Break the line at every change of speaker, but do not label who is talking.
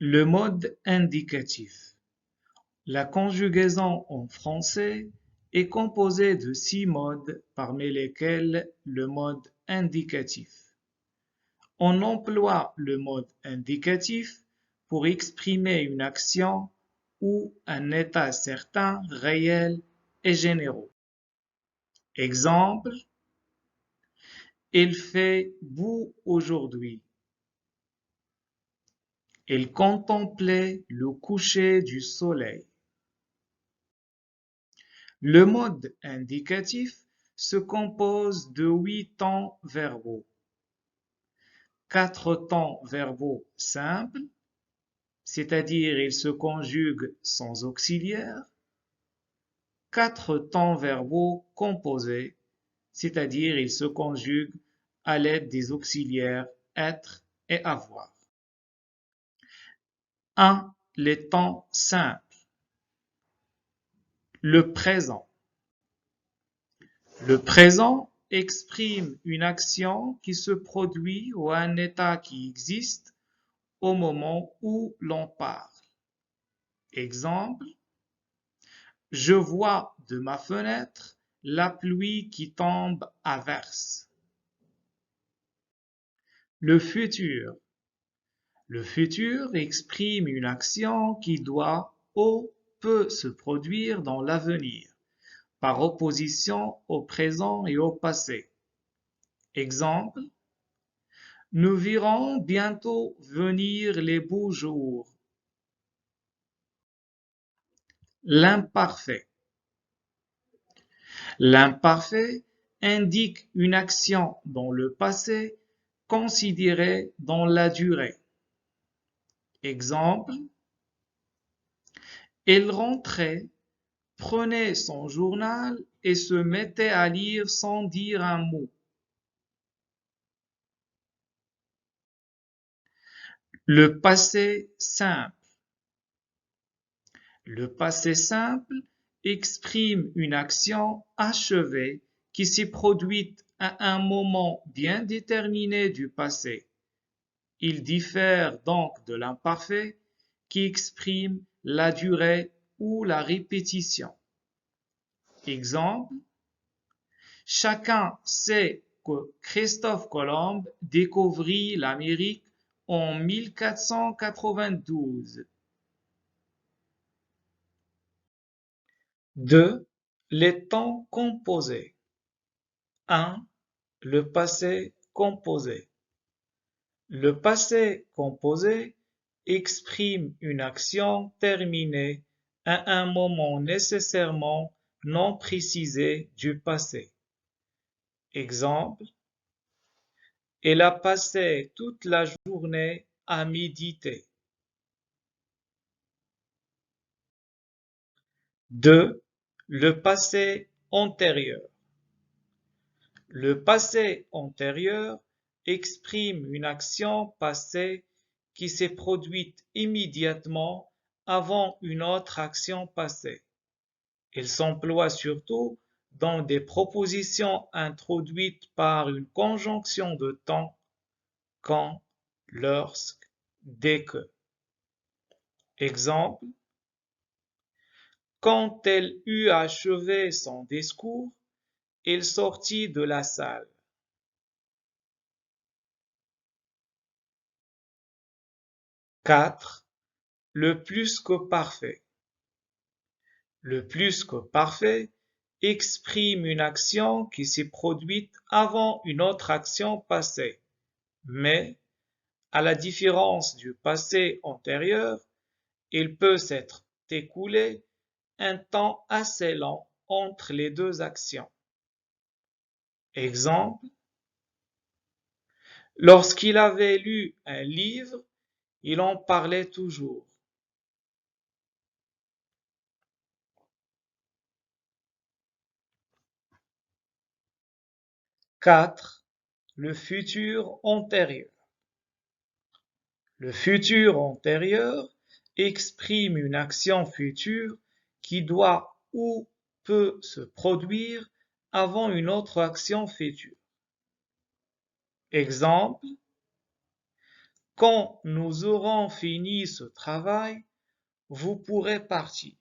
Le mode indicatif. La conjugaison en français est composée de 6 modes parmi lesquels le mode indicatif. On emploie le mode indicatif pour exprimer une action ou un état certain, réel et généraux. Exemple, il fait beau aujourd'hui. Il contemplait le coucher du soleil. Le mode indicatif se compose de 8 temps verbaux. 4 temps verbaux simples, c'est-à-dire ils se conjuguent sans auxiliaire. 4 temps verbaux composés, c'est-à-dire ils se conjuguent à l'aide des auxiliaires être et avoir. 1. Les temps simples. Le présent. Le présent exprime une action qui se produit ou un état qui existe au moment où l'on parle. Exemple, je vois de ma fenêtre la pluie qui tombe à verse. Le futur. Le futur exprime une action qui doit ou peut se produire dans l'avenir, par opposition au présent et au passé. Exemple, nous verrons bientôt venir les beaux jours. L'imparfait. L'imparfait indique une action dans le passé considérée dans la durée. Exemple, il rentrait, prenait son journal et se mettait à lire sans dire un mot. Le passé simple. Le passé simple exprime une action achevée qui s'est produite à un moment bien déterminé du passé. Il diffère donc de l'imparfait qui exprime la durée ou la répétition. Exemple, chacun sait que Christophe Colomb découvrit l'Amérique en 1492. 2. Les temps composés. 1. Le passé composé. Le passé composé exprime une action terminée à un moment nécessairement non précisé du passé. Exemple, elle a passé toute la journée à méditer. 2. Le passé antérieur. Le passé antérieur exprime une action passée qui s'est produite immédiatement avant une autre action passée. Il s'emploie surtout dans des propositions introduites par une conjonction de temps, quand, lorsque, dès que. Exemple, quand elle eut achevé son discours, il sortit de la salle. 4. Le plus que parfait. Le plus que parfait exprime une action qui s'est produite avant une autre action passée, mais, à la différence du passé antérieur, il peut s'être écoulé un temps assez long entre les deux actions. Exemple, lorsqu'il avait lu un livre, il en parlait toujours. 4. Le futur antérieur. Le futur antérieur exprime une action future qui doit ou peut se produire avant une autre action future. Exemple, Quand nous aurons fini ce travail, vous pourrez partir.